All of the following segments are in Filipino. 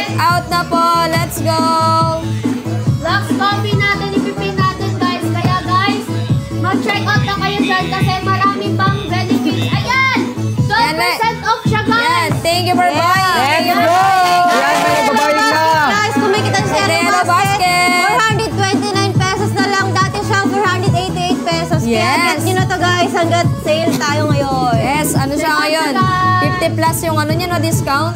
Mag-check out na po. Let's go. Lux coffee natin, ipipin natin guys. Kaya guys, mag-check out na kayo dyan kasi marami pang benefits. Ayan! 12% off siya guys. Yan. Thank you for buying. Thank you, bro. Yan, may nagbabayad na. Guys, kumikita sa Yellow Basket. 429 pesos na lang. Dati siyang 488 pesos. Yes. Kaya get nyo na to guys. Hanggat sale tayo ngayon. Yes, ano siya ngayon? 50 plus yung ano niya, no? Discount.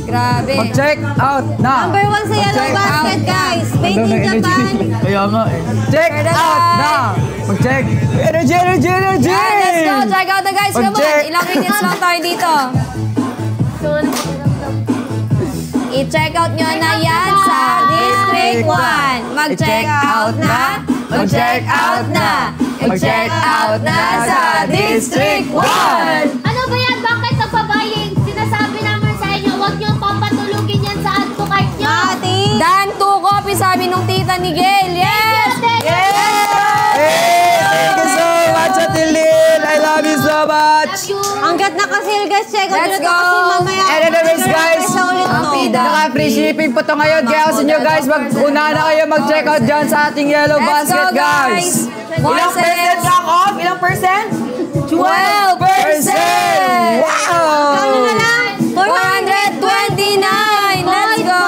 Grabe. Mag-check out na. Number 1 sa Yellow Mag-check Basket out na. guys. Made in Japan. Kaya nga eh. Check out na. Mag-check. Energy, energy, energy. Yan, let's go. Check out na guys. Come on. Mag-check. Ilang minutes lang tayo dito. I-check out nyo na yan sa District 1. Mag-check out na. Mag-check out na. Mag-check out na sa District 1. Ano ba yan? Bakit nagpabaying? Sinasabi naman sa inyo, huwag nyo papatulugin yan sa add to cart nyo. Dan, 2 coffee sabi nung tita ni Gail. Yes! Thank you so much, Ate Lynn. I love you so much. Hanggat nakasil guys, check out Let's nyo na to go. kasi mamaya. And anyways, guys, Ang naka-free shipping po to ngayon. Kaya sa inyo guys, mag-una na kayo mag-check out dyan sa ating Yellow Let's Basket, go, guys. More Ilang percent seconds. lang off? Ilang percent? 12%! Wow! Ano na lang? 429! Let's go!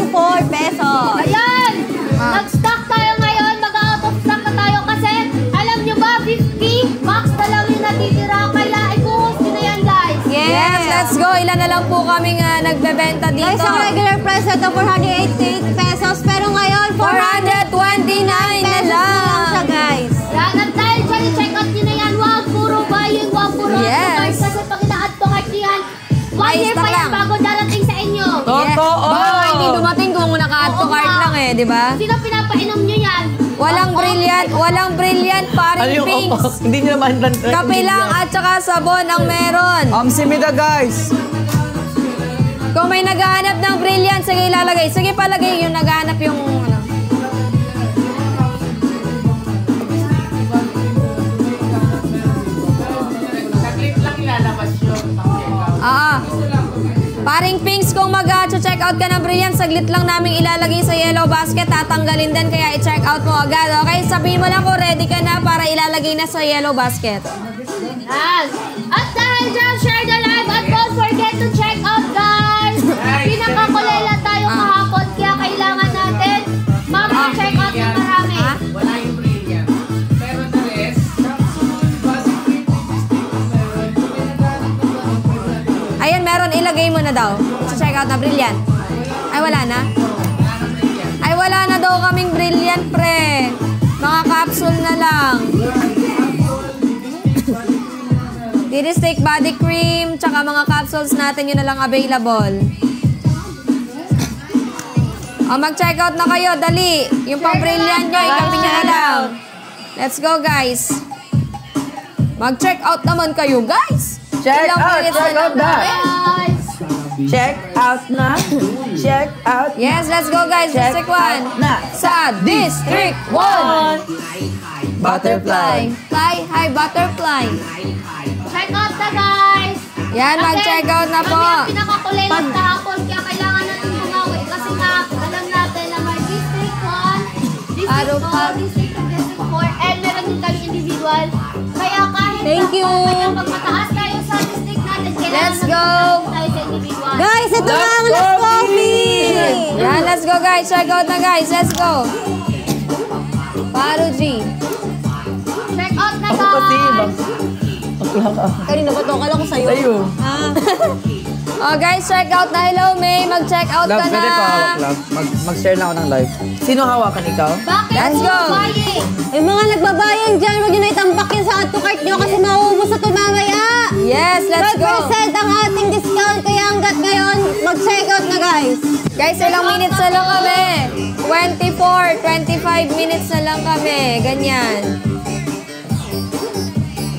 44 pesos. Ayan! Nag-stock tayo ngayon. Mag-out of stock na tayo kasi alam nyo ba, 50 max na lang yung natitira. Kaya i-post nyo na yan guys. Yes, let's go. Ilan na lang po kaming nagbebenta dito. Guys, ang regular price ito 488 pesos. Pero ngayon, 429 na lang. siya guys. Yan, at dahil dyan, i-check out nyo na yan. Huwag puro buying, huwag puro Yes. add to cart. Kasi pag ina-add to cart nyo yan, 1 May year stock pa yan lang. bago darating sa inyo. Totoo! Baka hindi dumating kung naka-add to Oo cart nga. lang eh, di ba? Sino pinapainom nyo yan? Walang brilliant paring pinks. Hindi nyo naman Kape lang at saka sabon ang meron. Simida guys. Kung may naghahanap ng brilliant, sige ilalagay. Sige palagay yung naghahanap yung ano. Paring pinks, kung mag-check out ka ng brilliant, saglit lang namin ilalagay sa Yellow Basket, tatanggalin din, kaya i-check out mo agad. Okay, sabihin mo lang kung ready ka na para ilalagay na sa Yellow Basket. Yan. At dahil dyan, share the live at don't forget to check out guys. Pinakakulela tayo kahapon, kaya kailangan natin mag-check out na marami. Wala yung brilliant. Pero the rest, Ayan, meron, ilagay mo na daw. Check out na brilliant. Ay, wala na? Ay, wala na daw kaming brilliant, pre. Mga capsule na lang. Didi Stick Body Cream, tsaka mga capsules natin, yun na lang available. O, mag-check out na kayo, dali. Yung pang-brilliant nyo, ikapin nyo na lang. Let's go, guys. Mag-check out naman kayo, guys. Check Ilang out, minutes check na out lang na. namin. Check out na. Check out. Yes, let's go, guys. Check District 1. out na. Sa District 1. Butterfly. Fly, hi, butterfly. Check out na guys. Yan, mag-check out na po. Kami ang pinakakulela kahapon, kaya kailangan natin bumawi. Kasi nga, alam natin na may District 1, District 2, District 2, District 4, and meron din kami individual. Kaya kahit Thank you. pag mataas tayo sa district natin, kailangan Let's go. tayo sa individual. Guys, ito na ang last coffee. Yan, let's go, guys. Check out na, guys. Let's go. Paro G. Check out na Ako kasi, guys. Kanina ba to? Kala ko sa'yo. Sa'yo. Oh, guys, check out na. Hello, May. Mag-check out Love, ka na. pwede pa hawak, love. Mag-share na ako ng live. Sino hawakan ikaw? Bakit Let's go. buying? Yung mga nagbabayan dyan, huwag nyo na itambak yun sa add to cart nyo kasi mauubos na ito mamaya. Yes, let's go. 12% ang ating discount, kaya hanggat ngayon, mag-check out na guys. Guys, ilang minutes na lang kami. 24, 25 minutes na lang kami. Ganyan.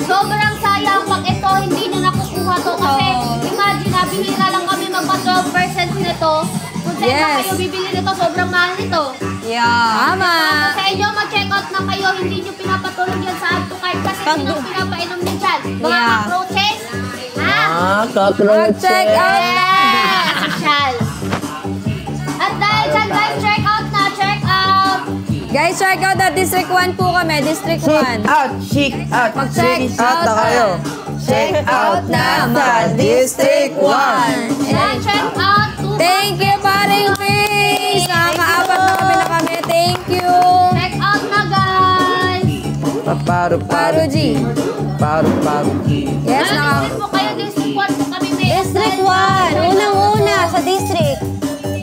Sobrang sayang pag ito hindi nyo nakukuha to kasi imagine na binira lang kami magpa 12% nito. Kung saan Yes. na kayo bibili nito, sobrang mahal nito. Yeah. Tama. Sa inyo, mag-check out na kayo, hindi nyo pinapatulog yan sa add to cart kasi sino pinapainom nyo dyan? Mga Yeah. cockroaches? Ha? Cockroaches. Mag-check out na. Social. Guys, check out na District 1 po kami. District 1. Check out. Mag-check out na kayo. Check out na sa District 1. Ayan, check out. Thank you, paring Chris. Nakaka-apat na kami. Thank you. Check out na, guys. Paru G. Paru. Yes, Nandito po kayo, District 1 po kami. District 1. Unang-una sa district.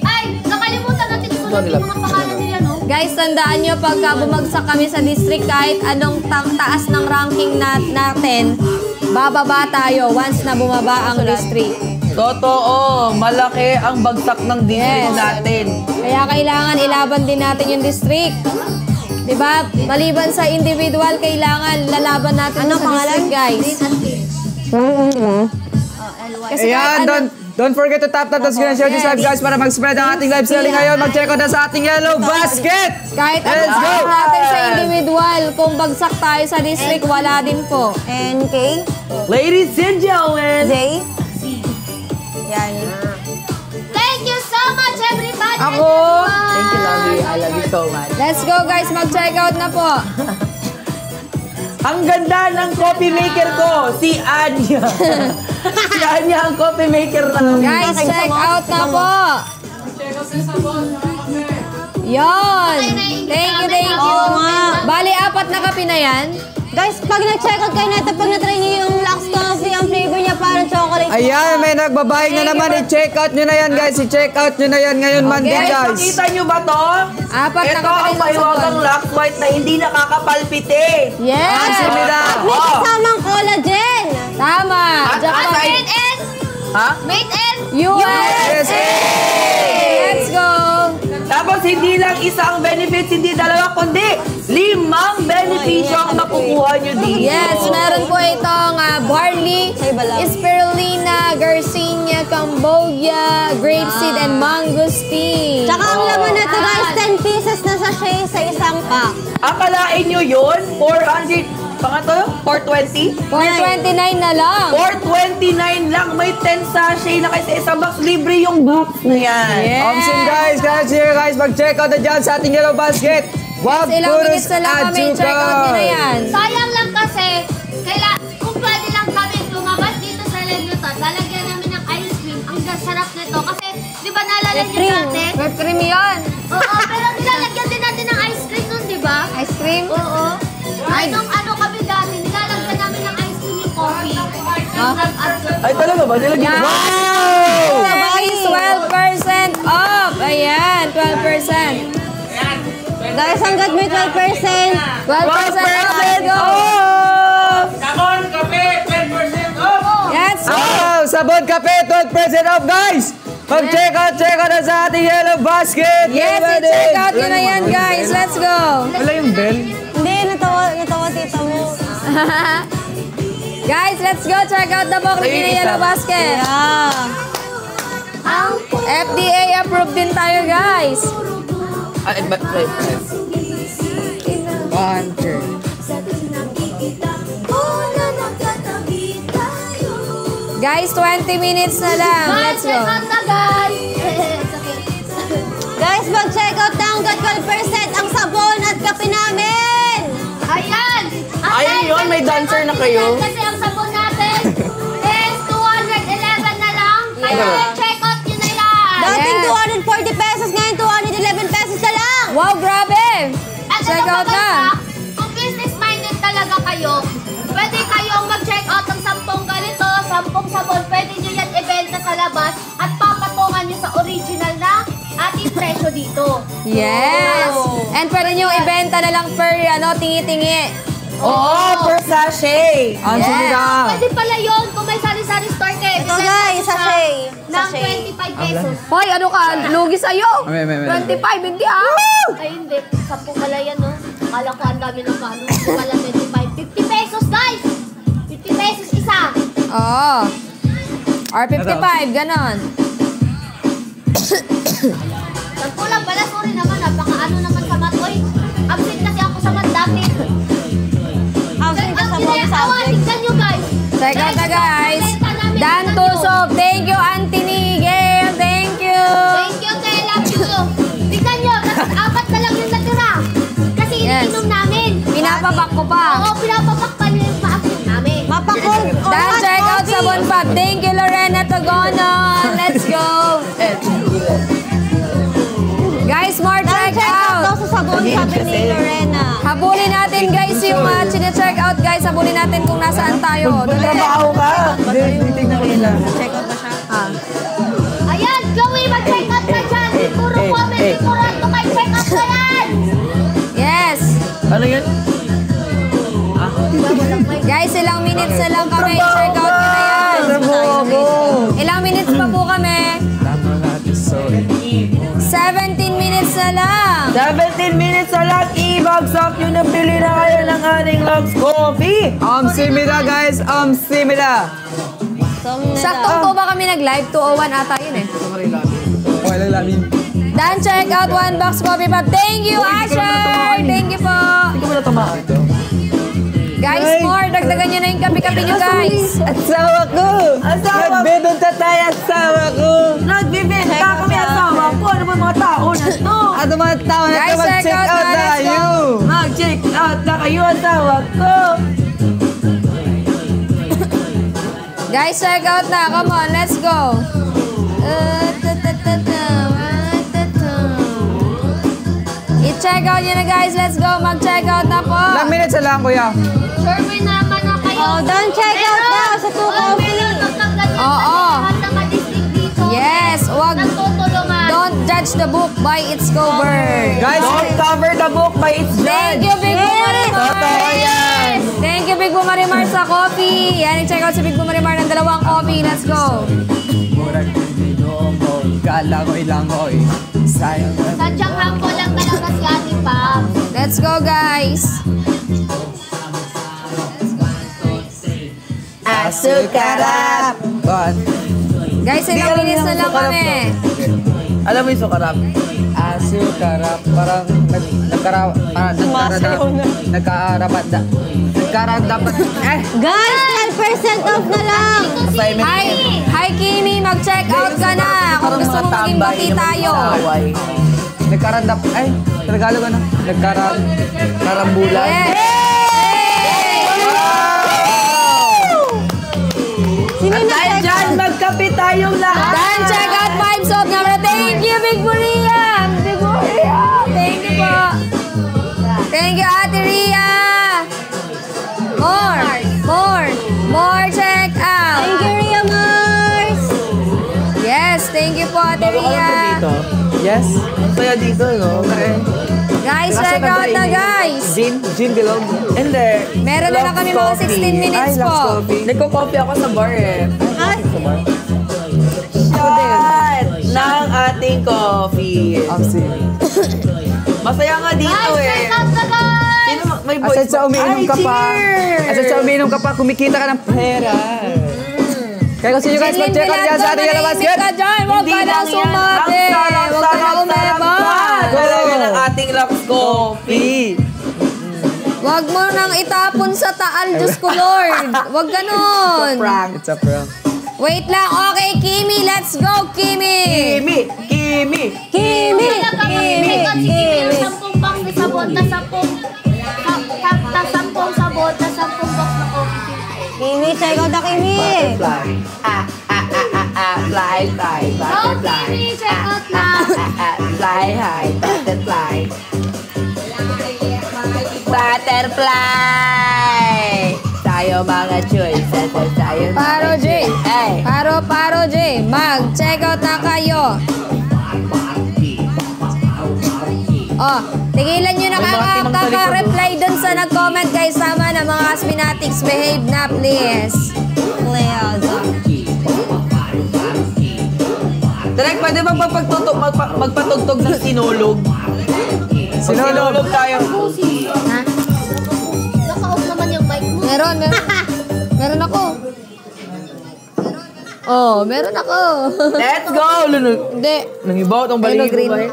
Ay, nakalimutan natin sunod yung mga pangalan nila, no? Guys, tandaan nyo, pagka bumagsak kami sa district, kahit anong taas ng ranking natin, bababa tayo once na bumaba ang district. Totoo, malaki ang bagsak ng district Yes. natin. Kaya kailangan ilaban din natin yung district. Diba? Maliban sa individual, kailangan lalaban natin sa district, guys. Kasi kahit Ayan, don't forget to tap the screen and share this live, guys, para mag-spread ang ating live selling ngayon. Mag-check out na sa ating yellow basket! kahit Let's anong go! gawin natin sa individual, kung bagsak tayo sa district, wala din po. NK. Ladies and gentlemen! J. Yan. Thank you so much, everybody. Ako. Thank you, lovely. I love you so much. Let's go, guys. Mag-check out na po. Ang ganda ng coffee maker ko, si Anya. Si Anya ang coffee maker namin. Guys, check out na po. Yon. Thank you. Oo nga. Bali, 4 na kape na yan. Guys, pag nag-check out kayo natin, pag na-try niyo yung Lux Coffee, ang flavor niya parang chocolate. Ayan, may nagbabaying na naman. I-check out nyo na yan, guys. I-check out nyo na yan ngayon, Monday, guys. Nakita nyo ba to? 4 na Ito kape ang na mahiwagang Lux White na hindi nakakapalpite. Yes. Simila. May kasamang collagen. Tama. At Made in. Ha? Made in. USA. Let's go. Tapos hindi lang isa ang benefits, hindi dalawa, kundi 5 benepisyo ang makukuha nyo dito. Yes, meron po itong barley, Sa iba lang. spirulina, garcinia, cambogia, grapeseed, and mangosteen. Tsaka ang laman nito guys, 10 pieces na sachet sa isang pack. Akalain nyo yun, 400, pangato, 420? 429 na lang. 429 lang, may 10 sachet na kayo sa isang box, libre yung box na yan. Yes. Omsin, guys, guys, mag-check out na dyan sa ating yellow basket. Wag Ilang puros minutes na lang kami. Check out nyo na yan. Sayang lang kasi, kung pwede lang kami lumabas dito sa Lelutan, lalagyan namin ng ice cream. Ang sarap nito kasi, di ba nalalagyan natin? Whipped cream yan. Oo, pero nilalagyan din natin ng ice cream nun, di ba? Ice cream? Oo. Ano kami dati, nilalagyan namin ng ice cream yung coffee. Ay talaga ba? Nilagyan Yeah. Wow! Guys, 12% off. Ayan, 12%. Guys, hanggat may 12%. 12% off. Let's go. Sabon, kape, 10% off! Yes. Wow! Sabon kape, 12% off, guys! Mag-check out na sa ating yellow basket! Yes, i-check out nyo na yan, guys. Let's go. Wala yung bell? Hindi, natawa tita mo. Guys, let's go. Check out the Bokli na Yellow Basket. Yeah. FDA approved din tayo, guys. Ay, but, Guys, 20 minutes na lang. Let's Check go. out na, guys. It's okay. Guys, mag-check out na hanggat 12% ang sabon at kape namin. Ayan! Ayun yun, may dancer na kayo. Kasi ang sabon natin is 211 na lang. Kaya check out nyo na yan. Dating Yes. 240 pesos, ngayon 211 pesos na lang. Wow, grabe. At Check ano out pa, na. kung business-minded talaga kayo, pwede kayong mag-check out ng 10 ganito, 10 sabon. Pwede nyo yan ibenta sa labas at papatungan nyo sa original na ating presyo dito. Yes. And pwede nyo ibenta na lang per tingi-tingi. Oo, per sachet. Ang Yes. sumida! Pwede pala yun kung may sari-sari store kayo. Ito guys, sachet. Ng Sachet. 25 pesos. Hoy, ano ka? Lugi sa'yo. May. 25, hindi ah. Ay, hindi. 10 pala yan, no? Akala ko ang dami ng paano. Wala 25. 50 pesos, guys! 50 pesos isa. Oo. Or 55, ganon. Nagkulang pala, sorry naman. Napaka-ano naman sa mat. Oy, absent kasi ako sa mat dati. Housing ka sa Ang mga ginagawa, subject. tignan nyo, guys. Check out na, guys. Dan Tusok. Thank you, Anthony Gail. Thank you. Thank you, Tay. Love you. Tignan nyo, 4 na lang yung natira. ko pa. Oo, pinapapak pa nila yung pa-action namin. Mapakol. Dan check out Sabon Pop. Thank you, Lorena Togonon. Let's go. Guys, more check Check out daw out. sa sabon, sabi ni Lorena. Habulin natin guys yung chine-check out guys. Habulin natin kung nasaan tayo. Dali. Trabaho ka. Tingnan nila. Check out ba siya? Ayan, Chloe, mag-check out na dyan. Di puro comment, di puro ito kay check out na yan. Yes. Ano yun? Guys, ilang minutes na lang kami. Check out nyo na yan. Ilang minutes pa po kami? 17 minutes na lang. 17 minutes na lang. Ibagsak nyo na pili na kayo ng ating Loves Coffee. Simida guys, simida. Saktong po ba kami nag-live? 2:01 ata yun eh. Okay lang lamin. Dan, check out 1 box coffee pop. Thank you, Asher! Thank you po. Hindi ko na tumakan ito. Guys, more. Dagdagan nyo na yung kape-kape nyo, guys. Asawa ko! Nagbibenta tayo asawa ko! Nagbibenta kami asawa ko. Ano ba mga tao na to? Ano mga tao na Guys, ito check mag-check out out na. Let's tayo! go. Mag-check out na kayo asawa ko. Guys, check out na. Come on, let's go. I-check out nyo na, guys. Let's go. Mag-check out na po. Ilang minutes na lang kuya? Survey naman na kayo. Oh, Dan, check out daw sa 2 coffee. Oo. Lahat ng ka-district dito. Yes, wag. Nagtutulungan. Don't judge the book by its cover. Guys, Don't cover the book by its Thank judge. you, Big Bumarimar. Totoo yan. Thank you, Big Bumarimar sa coffee. Yan, i-check out si Big Bumarimar ng 2 coffee. Let's go. Murag video mo, galangoy langoy. Sayang na. Sadyang humble lang talaga si Ate Pam. Let's go, guys. Asukarap. Guys, ilang minutes na lang kami. Alam mo yung sukarap? Asukarap. Parang nagkaarapat. Guys, 10% off na lang. Assignment. Hi, Kimi. Mag-check out ka na. Kung gusto mo maging bati tayo. Nagkarandap. Ay, Tagalog ano? Nagkarambulan. Yes. Sino At na dahil check dyan, out? magkape tayong lahat. Dan, check out Vibes of Namra. Thank you, Big Maria. Big Maria. Thank you po. Thank you, Ate Ria. More check out. Thank you, Ria Mars. Yes, thank you po, Ate Bago ka lang Ria. dito. Yes. Kaya dito, no? Okay. Guys, check out na, guys. Gin bilog. Hindi. Meron na lang kami mga 16 minutes Ay, po. Loves Coffee. Nagko-coffee ako sa bar eh. Ay, Shot ng ating coffee. Masaya nga dito Guys, eh. check out na guys. Sino may voice? Asad sa umiinom ka pa. cheers! Asad sa umiinom ka pa, kumikita ka ng pera. Kaya kung sino guys, mag-check out dyan sa ating Yellow Basket. ka dyan. Huwag ka lang sumate. Huwag ka lang umebang. Talaga ng ating Loves Coffee. Huwag mo nang itapon sa taal, Diyos ko Lord. Huwag ganun. It's a prank. Wait lang. Okay, Kimi. Let's go, Kimi. Kimi! Kimi! Kimi. Talaga mag-check out si Kimi ng 10 box na sabon, ta 10 sabon, ta 10 box na coffee. Kimi, check out na Kimi. Fly. Fly, fly, Go, butterfly. Kimi, check out na. Fly high, butterfly. Butterfly! Tayo mga choices, tayo mga Paro J. Ay! Paro J. Mag-check out na kayo. Oh, tigilan nyo na kaka-reply dun sa nag-comment guys. Sama na mga Asminatics. Behave na, please. Direk, pwede bang magpatugtog ng sinulog? Sinulog tayo. Ha? Naka-off naman yung mic mo. Meron. Meron ako. Oh, meron ako. Let's go! Hindi. Nangibaw itong Ayun, baligo green. ba eh?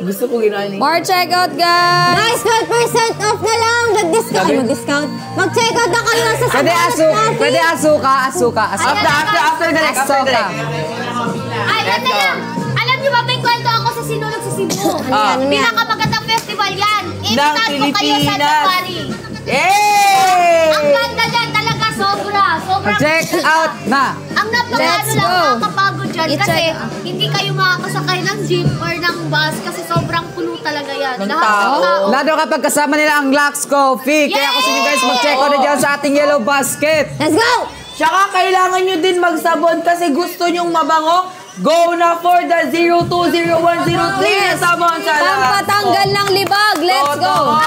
Gusto ko ginani. More check out, guys. Guys, 12% off na lang. Nag-discount. Ay, mag-discount. Mag-check out na kayo sa Pwede asuka. After direct. Asoka. Ay, yan na lang. Alam niyo ba, may kwento ako sa kasi sinulog sa Cebu. Ah. Pinakamagandang festival yan. Ng Invitahan ko kayo sa Pilipinas. January. Yay! Ang ganda dyan talaga, sobra. Sobrang Check out na. Ang napakaano Let's lang, go. nakakapagod dyan. Kasi I-check. hindi kayo makakasakay ng jeep or ng bus kasi sobrang puno talaga yan. Ng Lahat ng tao. tao. Lalo kapag kasama nila ang Lux Coffee. Kaya Yay! gusto nyo guys mag-check out na dyan sa ating yellow basket. Let's go! Tsaka kailangan nyo din magsabon kasi gusto nyong mabango. Go na for the 020103 na sabon sa lahat. Pampatanggal ng libag. Let's go.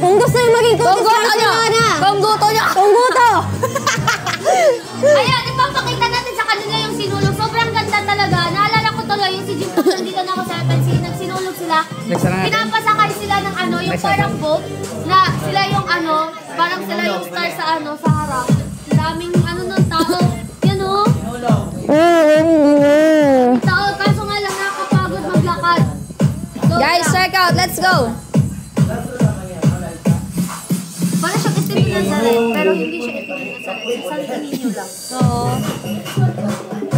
Kung gusto nyo maging Kung kutis gusto nyo. Kung gusto nyo. Kung gusto! Ayan, ipapakita natin sa kanila yung sinulog. Sobrang ganda talaga. Naalala ko tuloy yung si Jim Cook, nandito na ako sa FNC, nagsinulog sila. Pinapasakay sila ng ano, yung parang boat, na sila yung ano, parang sila yung star sa ano, sa harap. Daming ano ng tao. Yan o. Tao, kaso nga lang nakakapagod maglakad. Guys, check out. Let's go. Parang siyang itim ng Nazaret, pero hindi siya itim ng Nazaret. Sa Santa Niño lang.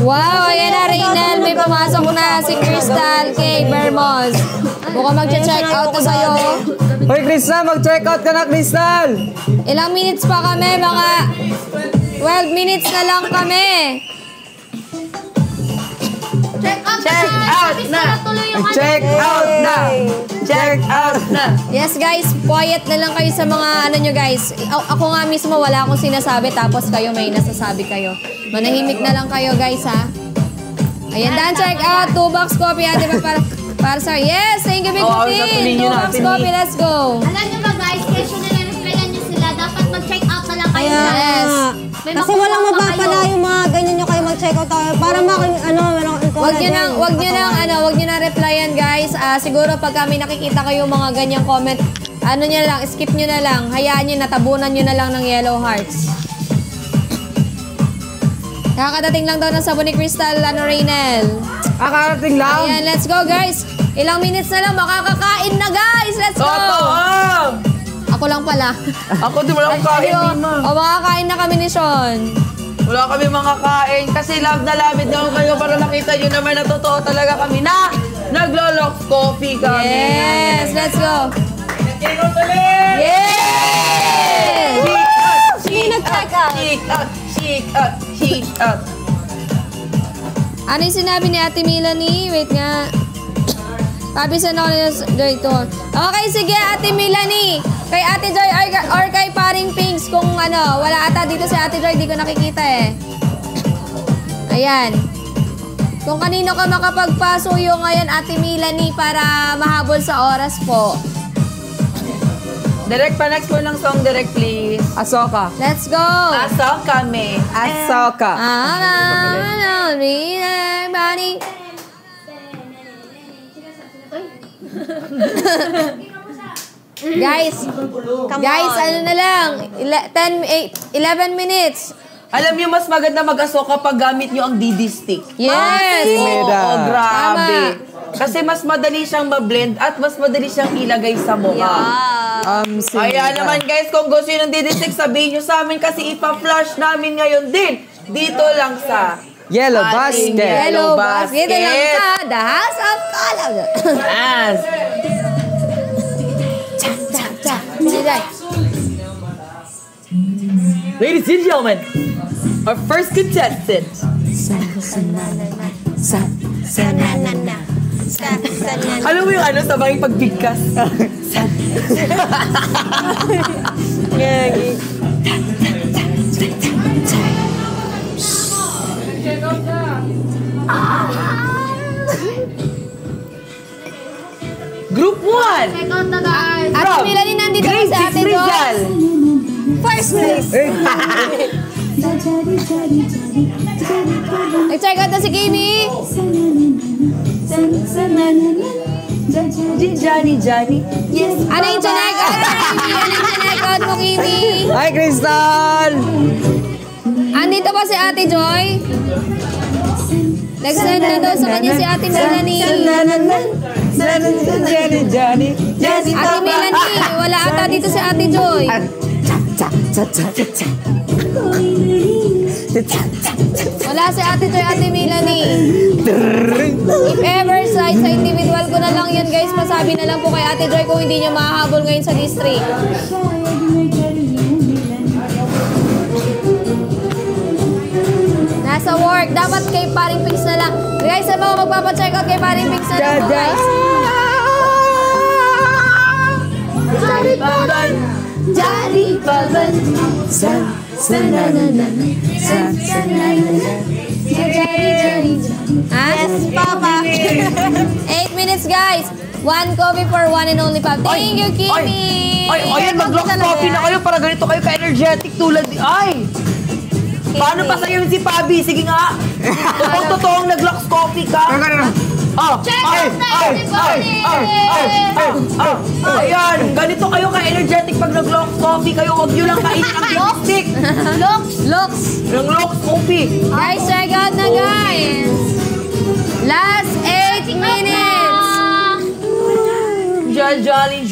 Wow, ayan na Reynel. May pumasok na si Crystal kay Bermos. Mukhang mag-check out na sa'yo. Hoy, Crystal, mag-check out ka na, Crystal! Ilang minutes pa kami? Mga 12 minutes na lang kami. Check out na. Tuloy yung ano. Check out na! Check out na! Yes guys, quiet na lang kayo sa mga ano nyo guys. Ako nga mismo wala akong sinasabi tapos kayo may nasasabi kayo. Manahimik na lang kayo guys ha. Ayan, Dan, check out. 2 box coffee ha, diba? Para sa, yes, thank you, Big Oo, Pin. sasabihin 2 nyo box natin coffee, let's go. Alam nyo ba guys, kesyo na replyan nyo sila. Dapat mag-check out na lang kayo. Yes. May Kasi makukuha walang pa mapapala kayo. yung mga ganyan nyo kayo mag-check out tayo. Para making ano, Wag nyo nang replyan guys. Siguro pag kami nakikita kayo mga ganyang comment, ano nyo lang, skip nyo na lang. Hayaan nyo, natabunan nyo na lang ng yellow hearts. Kakadating lang daw ng sabon ni Crystal, Reynel. Akarating lang. Ayan, let's go guys. Ilang minutes na lang, makakakain na guys. Let's go. Totoo! Ako lang pala. Ako di wala akong kain, Mima. O, makakain na kami ni Sean. Wala kami makakain kasi love na labid na kayo para nakita nyo naman na totoo talaga kami na naglo-lock coffee kami. Yes, let's go. Yes! Nag-check out. Check out. Ano yung sinabi ni Ate Melanie? Wait nga. Pabisan ako dito. Okay, sige Ate Melanie. Kay Ate Joy or kay Paring Pinks kung ano. Wala ata dito si Ate Joy. Di ko nakikita eh. Ayan. Kung kanino ka makapagpasuyo ngayon Ate Melanie para mahabol sa oras po. Direct pa next mo ng song, direct please. Asoka. Let's go. Asok kami. Asoka. Everybody. Guys, ano na lang, 11 minutes. Alam niyo, mas maganda mag-asok kapag gamit niyo ang DD stick. Yes! Oo, grabe. Tama. Kasi mas madali siyang ma-blend at mas madali siyang ilagay sa mukha. Kaya naman guys, kung gusto nyo ng DD stick, sabihin nyo sa amin kasi ipa-flash namin ngayon din. Dito lang sa Yellow ating basket. Hello, basket. Dito lang sa The House of Color. Yes. Ladies and gentlemen, our first contestant. Alam mo yung ano, sabay pagbigkas. Group 1. Check out na guys. Ate Melanie, nandito ba si Ate Joy? First place. Nag-check out na si Kimi. Johnny. Yes. Ano yung check out? Ano yung check out mo, Kimi? Hi, Crystal! Andito ba si Ate Joy? Nag-send na daw sa kanya si Ate Melanie. Johnny. Ate Melanie, wala ata dito si Ate Joy. Wala si Ate Joy, Ate Melanie. If ever sa individual ko na lang yan guys, pasabi na lang po kay Ate Joy kung hindi nyo mahahabol ngayon sa district. Nasa work, dapat kay Paring Pix na lang. Guys, sa mga magpapacheck out kay Paring Pix na lang po guys. Jari Paban, Jari Paban, San, Sanananan, San, Sanananan, Jari. Yes, Papa. 8 minutes guys. 1 coffee for one and only Pop. Thank you, Kimi. Ay, ayan, mag-Lux Coffee na kayo para ganito kayo ka-energetic tulad ni... Ay! Paano pa sa'yo si Pabi? Sige nga. Kung totoong nag-Lux Coffee ka. Check out na everybody! Ayan, ganito kayo ka-energetic pag nag-Lux Coffee kayo. Huwag nyo lang kainin ang lipstick. Lux. Ng Lux Coffee. Guys, check out na guys. Last 8 minutes. Jolly.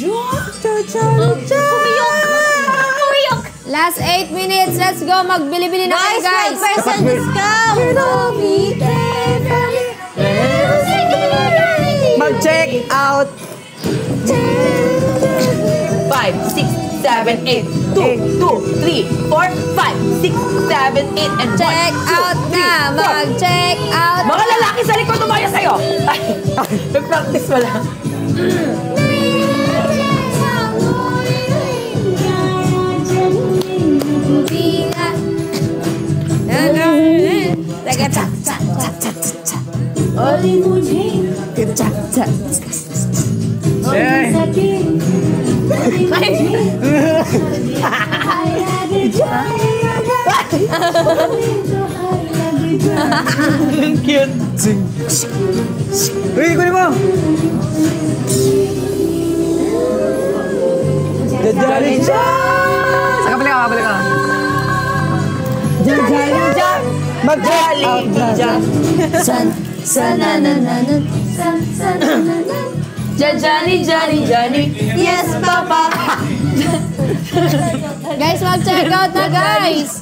Pumiyok! Last 8 minutes. Let's go. Magbili-bili na kayo guys. 5% discount. Mag-check out. 5, 6, 7, 8, 2, 3, 4, 5, 6, 7, 8, and 1, Check 2, out na. 3, 4. Mag-check out. Mga lalaki sa likod, umaya sa'yo! Ay, nag-practice pala. Cute. Uy, kunin mo. Jari. Saka balik ka. Jali. Mag-check out na. Jali. Yes, Papa. Guys, mag-check out na guys.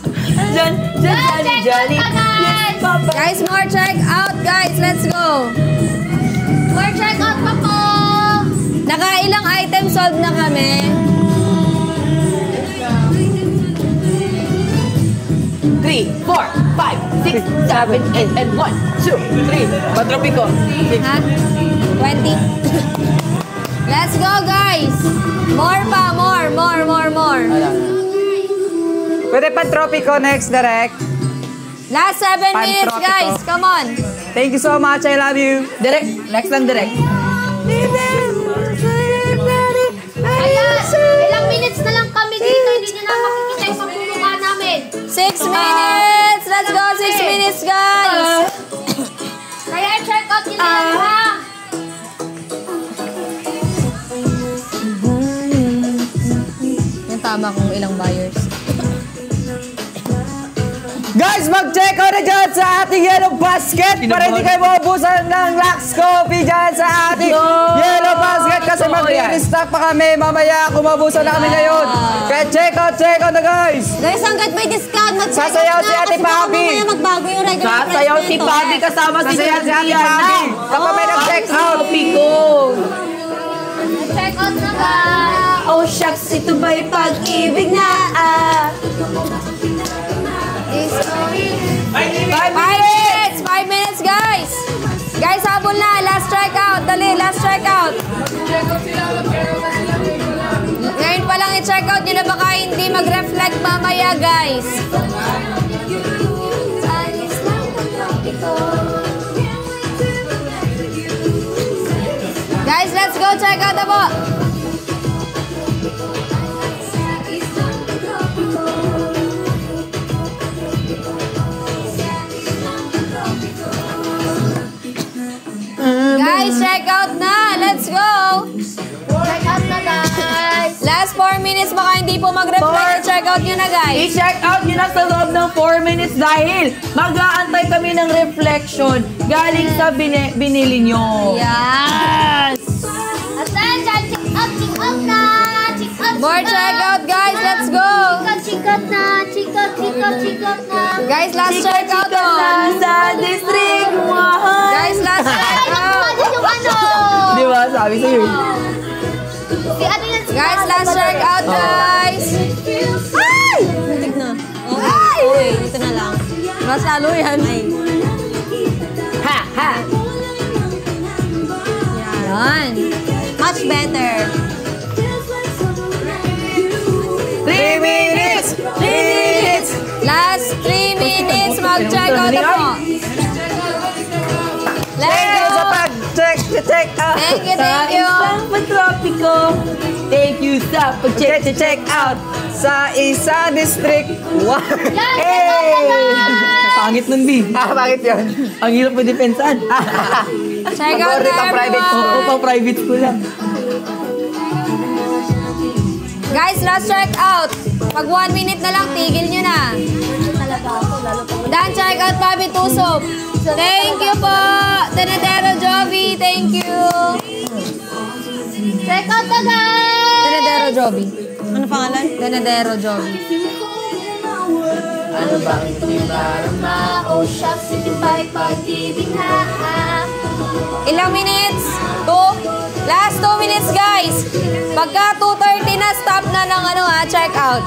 Jali. Guys, more check out guys. Let's go. More check out pa po! Nakailang items sold na kami. Three, 4, 5, 6, 7, 8, and 1, 2, 3. Patropi ko. Ha? 20. Let's go, guys. More pa, more. Pwede pa trophy ko next, direct. Last 7 minutes, Pan-trophy guys. ko. Come on. Thank you so much. I love you. Direct. Next lang, direct. Ayan! Ilang minutes na lang kami dito. Hindi nyo na makikita yung pagmumukha namin. 6 minutes. Let's go, 6 minutes, guys. Kaya check out nyo na yan, ha? Yung tama kung ilang buyers. Guys, mag-check out na dyan sa ating Yellow Basket para hindi kayo maubusan ng Lux Coffee dyan sa ating Yellow Basket kasi mag-restock pa kami mamaya kung maubusan na kami ngayon. Kaya check out na guys! Guys, hanggat may discount, mag-check out Sasayaw na. si Ate Kasi baka Pabi. mamaya magbago yung regular price Sasayaw si nito. Pabi kasama si Sasayaw si Ate Diana. Pabi. Kapag may nag-check out. Pico. Check out na ba? Oh, shucks, ito ba'y pag-ibig na Five minutes, guys. Guys, habol na. Last strike out. Dali, last strike out. Ngayon pa lang i-check out nyo na baka hindi mag-reflect mamaya, guys. Guys, let's go check out na po. Guys, check out na. Let's go. Check out na, guys. Last 4 minutes, baka hindi po mag-reflect. Check out nyo na, guys. I-check out nyo na sa loob ng 4 minutes dahil mag-aantay kami ng reflection galing sa binili nyo. Yes. At dyan, check out na. Check out More checkout, guys. Let's go. Chikot na. Guys, last checkout Chika on. sa District 1. Guys, last checkout. Yung ano? Di ba? Sabi sa'yo. Si ano yan? Guys, last checkout, guys. Ay! Muntik na. Okay. Okay, dito na lang. Mas lalo yan. Ha! Yan. Much better. 3 minutes! 3 minutes! Last 3 minutes. Mag-checkout na po. Thank you sa pag-check out. Thank you. Sa isang patropiko. Thank you sa Check out sa isa District 1. Pangit nun, B. Bakit yun? Ang hirap mo depensahan. Checkout na, Pang private everyone. Oo, pang private school lang. Guys, last checkout. Pag 1 minute na lang, tigil nyo na. Dan, checkout, Bobby Tusok. Thank you po. Tenedero Jovi, thank you. Checkout na, guys! Tenedero Jovi. Ano pangalan? Tenedero Jovi. Ano bang hindi marama o siya sitipay pag-ibig na? Ilang minutes? 2? Last 2 minutes, guys. Pagka 2:30 na, stop na ng checkout.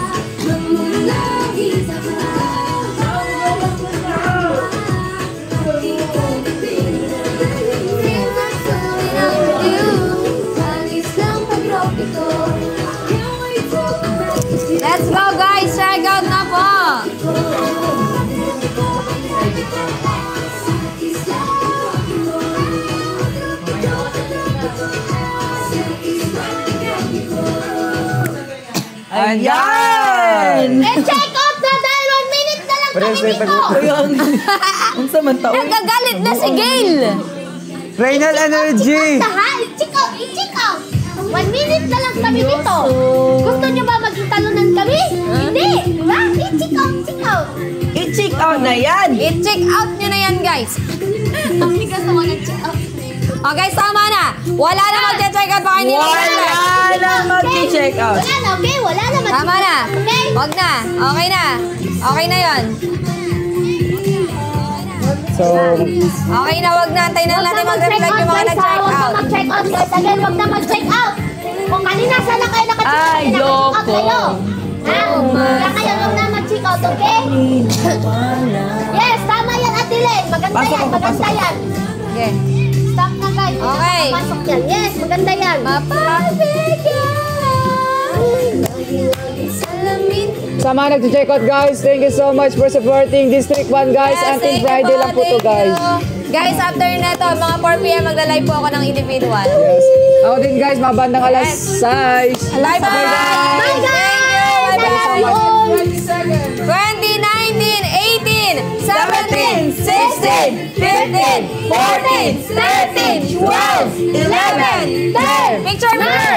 Let's go, guys. Checkout na po. Ayan! check out na dahil 1 minute na lang kami dito. Ayun. Ang samantao. Nagagalit na si Gail. Reynal Energy! I-check out, i-check out. 1 minute na lang kami dito. Gusto nyo ba maging talunan kami? Hindi, di ba? I-check out, check out. I-check out na yan! I-check out nyo na yan, guys. Ang bigas naman ng check out. Oh, guys, tama na. Wala na mag-check out. Baka hindi Wala mag-check. na mag-check out. Wala na, okay? Wala na mag-check out. Tama na. Okay? Wag na. Okay na. Okay na yon. So, Okay na, wag na. Antayin na natin mag-reflect yung mga nag-check Huwag out. na mag-check out, guys. Again, wag na mag-check out. Kung kanina sana kayo naka-check out, Ay, naka-check out loko. kayo. Kaya kayo wag na mag-check out, okay? Yes, tama yan, Ate Len. Maganda Pasok yan, ako, maganda pasok. yan. Okay. Stop na, guys. Hindi Okay. na makapasok yan. Yes, maganda yan. sa mga nag-check out guys, thank you so much for supporting District 1 guys. Yes, Until thank you Friday po, lang po to thank guys. you. Guys, after neto, mga 4 p.m. magla-live po ako ng individual. Yes. Ako din guys, mga bandang alas 6. Bye, bye! Bye, guys! Bye, I love you bye! all. 20, 19, 18, 17, 16, 15, 14, 13, 12, 11, 10. Picture, picture!